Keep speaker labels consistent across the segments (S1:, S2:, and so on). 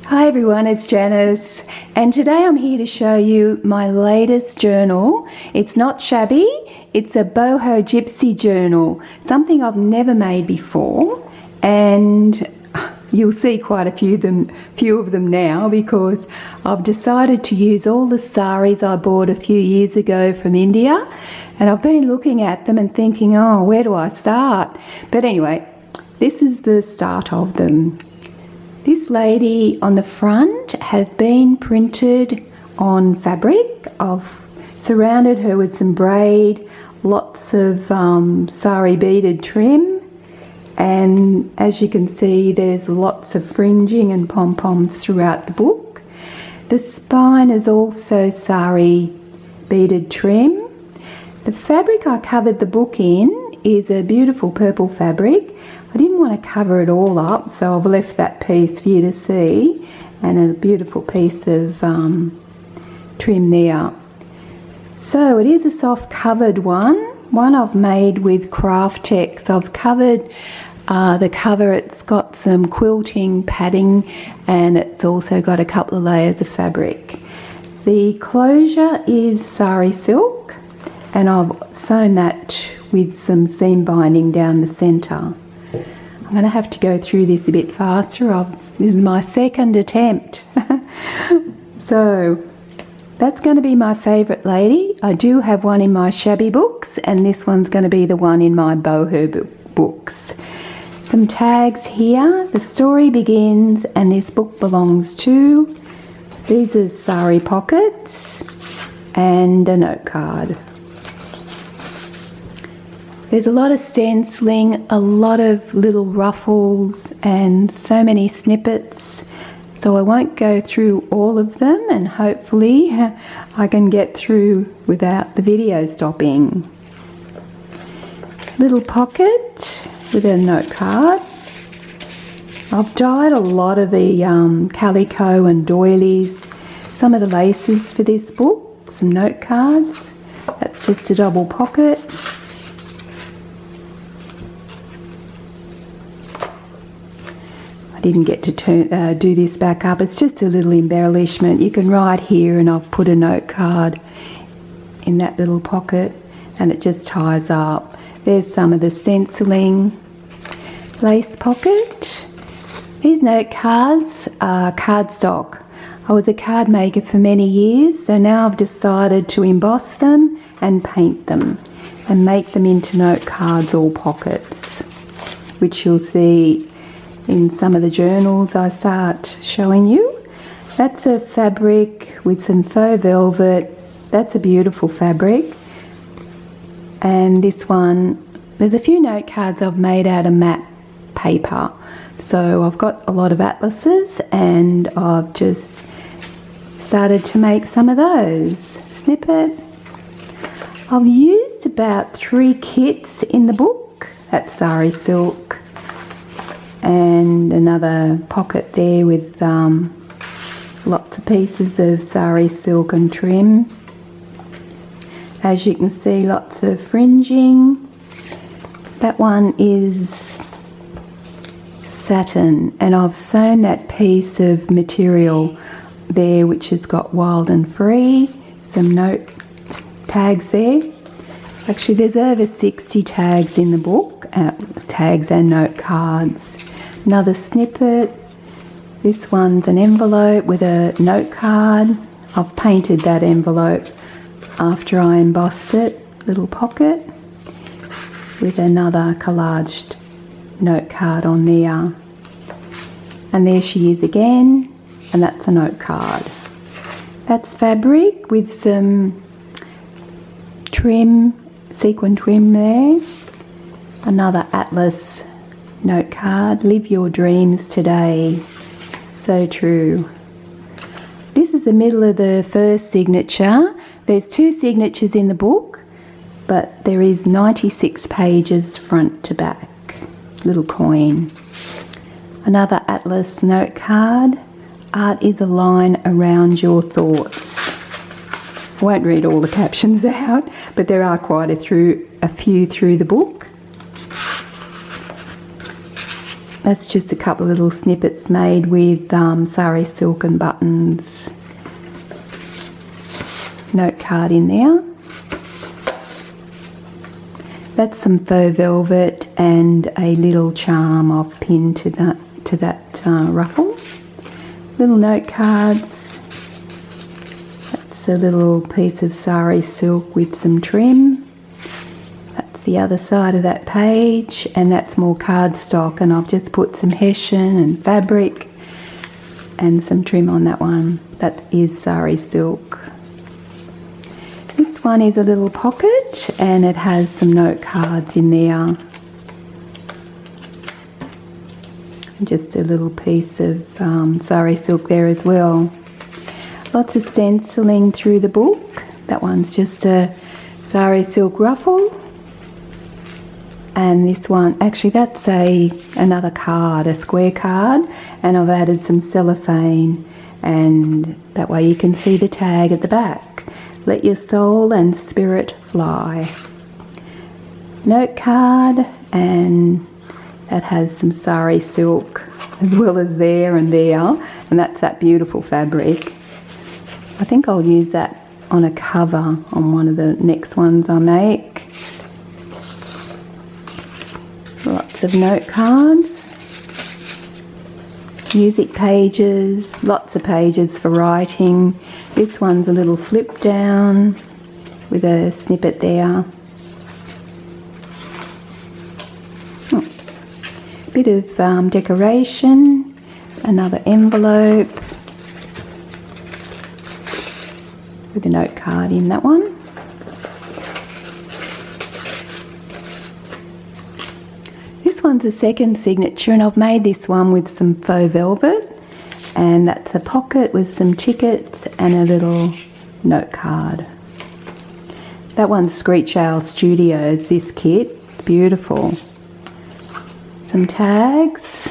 S1: Hi everyone, it's Janice, and today I'm here to show you my latest journal. It's not shabby, it's a Boho Gypsy journal, something I've never made before, and you'll see quite a few of them now because I've decided to use all the saris I bought a few years ago from India, and I've been looking at them and thinking, oh, where do I start? But anyway, this is the start of them. This lady on the front has been printed on fabric. I've surrounded her with some braid, lots of sari beaded trim, and as you can see there's lots of fringing and pom-poms throughout the book. The spine is also sari beaded trim. The fabric I covered the book in is a beautiful purple fabric. I didn't want to cover it all up, so I've left that piece for you to see, and a beautiful piece of trim there. So it is a soft covered one I've made with Craft Tex. I've covered the cover. It's got some quilting padding and it's also got a couple of layers of fabric. The closure is sari silk, and I've sewn that with some seam binding down the centre. I'm going to have to go through this a bit faster. This is my second attempt. So that's going to be my favourite lady. I do have one in my shabby books, and this one's going to be the one in my boho books. Some tags here. The story begins and this book belongs to. These are sari pockets and a note card. There's a lot of stenciling, a lot of little ruffles and so many snippets, so I won't go through all of them, and hopefully I can get through without the video stopping. Little pocket with a note card. I've dyed a lot of the calico and doilies, some of the laces for this book, some note cards. That's just a double pocket. Didn't get to do this back up. It's just a little embellishment. You can write here, and I've put a note card in that little pocket and it just ties up. There's some of the stenciling. Lace pocket. These note cards are cardstock. I was a card maker for many years, so now I've decided to emboss them and paint them and make them into note cards or pockets, which you'll see in some of the journals I start showing you. That's a fabric with some faux velvet. That's a beautiful fabric. And this one, there's a few note cards I've made out of matte paper. So I've got a lot of atlases and I've just started to make some of those. Snippet. I've used about 3 kits in the book. That's sari silk. And another pocket there with lots of pieces of sari silk and trim. As you can see, lots of fringing. That one is satin, and I've sewn that piece of material there which has got wild and free. Some note tags there. Actually, there's over 60 tags in the book, tags and note cards. Another snippet. This one's an envelope with a note card. I've painted that envelope after I embossed it. Little pocket with another collaged note card on there. And there she is again, and that's a note card. That's fabric with some trim, sequin trim there. Another atlas note card. Live your dreams today. So true. This is the middle of the first signature. There's 2 signatures in the book, but there is 96 pages front to back. Little coin. Another atlas note card. Art is a line around your thoughts. I won't read all the captions out, but there are quite a few through the book. That's just a couple of little snippets made with sari silk and buttons. Note card in there. That's some faux velvet and a little charm I've pinned to that ruffle. Little note cards. That's a little piece of sari silk with some trim. That's the other side of that page, and that's more cardstock, and I've just put some hessian and fabric and some trim on that one. That is sari silk. This one is a little pocket and it has some note cards in there. Just a little piece of sari silk there as well. Lots of stenciling through the book. That one's just a sari silk ruffle. And this one, actually that's another card, a square card, and I've added some cellophane, and that way you can see the tag at the back. Let your soul and spirit fly. Note card, and that has some sari silk as well as there and there, and that's that beautiful fabric. I think I'll use that on a cover on one of the next ones I make. Lots of note cards, music pages, lots of pages for writing. This one's a little flip down with a snippet there. Bit of decoration, another envelope with a note card in that one. This one's a second signature, and I've made this one with some faux velvet, and that's a pocket with some tickets and a little note card. That one's Screech Owl Studios, this kit. Beautiful. Some tags.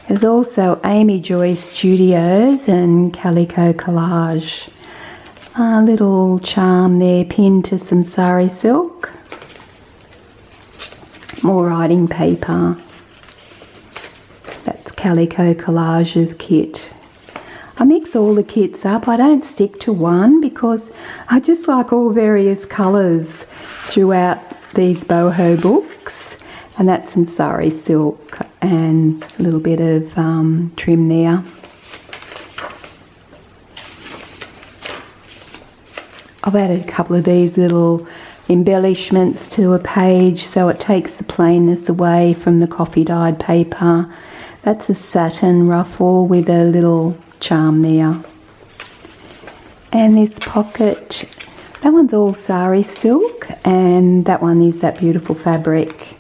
S1: There's also AmyJoyStudios and Calico Collage. A little charm there pinned to some sari silk. More writing paper. That's Calico Collage's kit. I mix all the kits up. I don't stick to one because I just like all various colours throughout these boho books. And that's some sari silk and a little bit of trim there. I've added a couple of these little embellishments to a page so it takes the plainness away from the coffee dyed paper. That's a satin ruffle with a little charm there. And this pocket, that one's all sari silk, and that one is that beautiful fabric.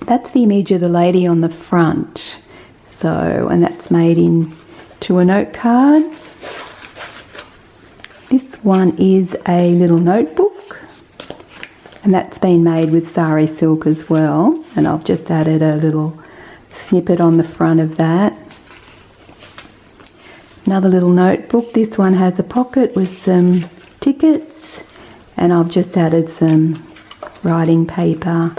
S1: That's the image of the lady on the front. So, and that's made into a note card. This one is a little notebook, and that's been made with sari silk as well, and I've just added a little snippet on the front of that. Another little notebook. This one has a pocket with some tickets, and I've just added some writing paper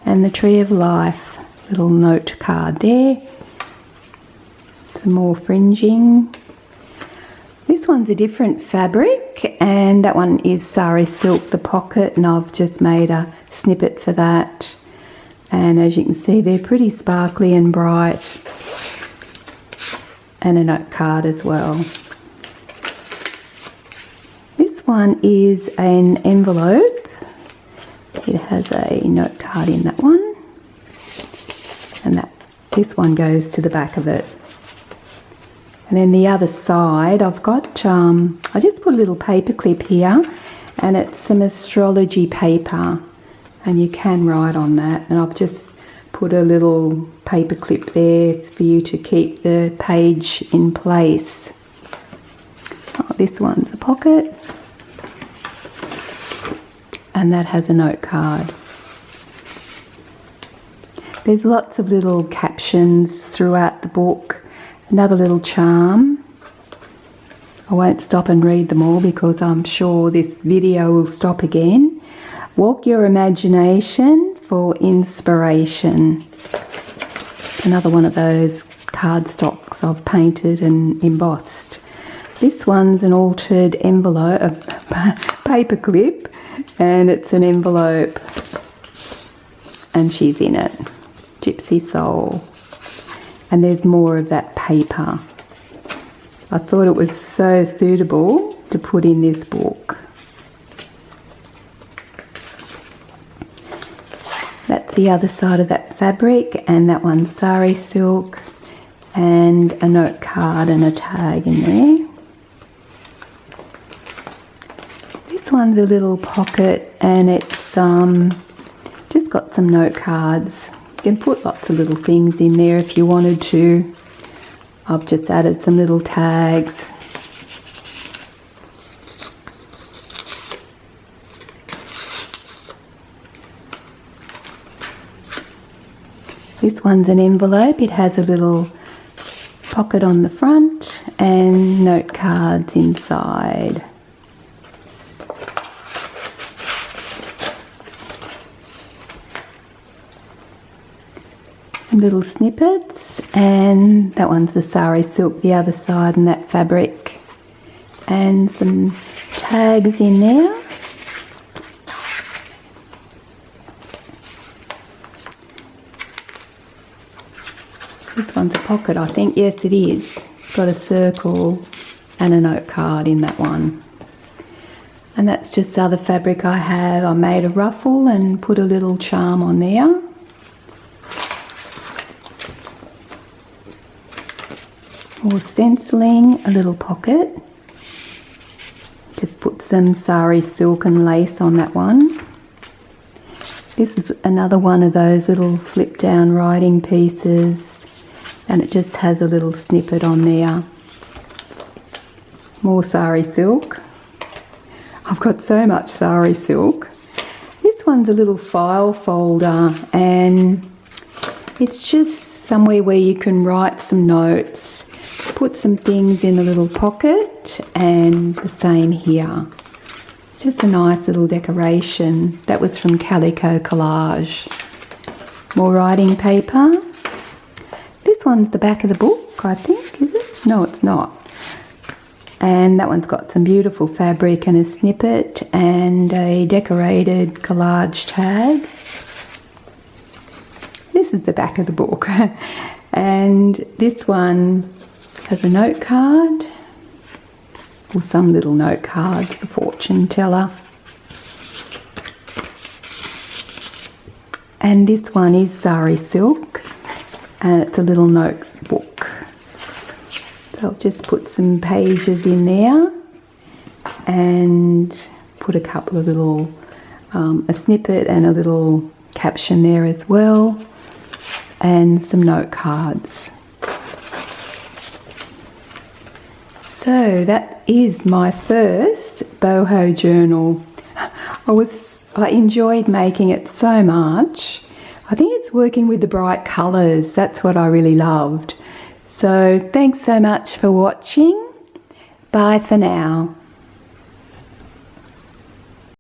S1: and the Tree of Life little note card there. Some more fringing. This one's a different fabric, and that one is sari silk, the pocket, and I've just made a snippet for that. And as you can see, they're pretty sparkly and bright. And a note card as well. This one is an envelope. It has a note card in that one. And this one goes to the back of it. And then the other side, I've got, I just put a little paper clip here, and it's some astrology paper, and you can write on that. And I've just put a little paper clip there for you to keep the page in place. Oh, this one's a pocket, and that has a note card. There's lots of little captions throughout the book. Another little charm. I won't stop and read them all because I'm sure this video will stop again. Walk your imagination for inspiration. Another one of those cardstocks I've painted and embossed. This one's an altered envelope, a paper clip, and it's an envelope and she's in it. Gypsy Soul. And there's more of that paper. I thought it was so suitable to put in this book. That's the other side of that fabric, and that one's sari silk, and a note card and a tag in there. This one's a little pocket, and it's just got some note cards. You can put lots of little things in there if you wanted to. I've just added some little tags. This one's an envelope. It has a little pocket on the front and note cards inside. Some little snippets, and that one's the sari silk, the other side, and that fabric, and some tags in there. This one's a pocket, I think. Yes, it is. It's got a circle and a note card in that one. And that's just other fabric I have. I made a ruffle and put a little charm on there. More stenciling, a little pocket. Just put some sari silk and lace on that one. This is another one of those little flip down writing pieces, and it just has a little snippet on there. More sari silk. I've got so much sari silk. This one's a little file folder, and it's just somewhere where you can write some notes, put some things in a little pocket, and the same here. It's just a nice little decoration. That was from Calico Collage. More writing paper. This one's the back of the book, I think, is it? No, it's not. And that one's got some beautiful fabric and a snippet and a decorated collage tag. This is the back of the book. And this one has a note card, or some little note cards, the fortune teller. And this one is sari silk, and it's a little notebook. So I'll just put some pages in there and put a couple of little, a snippet and a little caption there as well, and some note cards. So that is my first boho journal. I enjoyed making it so much. I think it's working with the bright colours. That's what I really loved. So thanks so much for watching. Bye for now.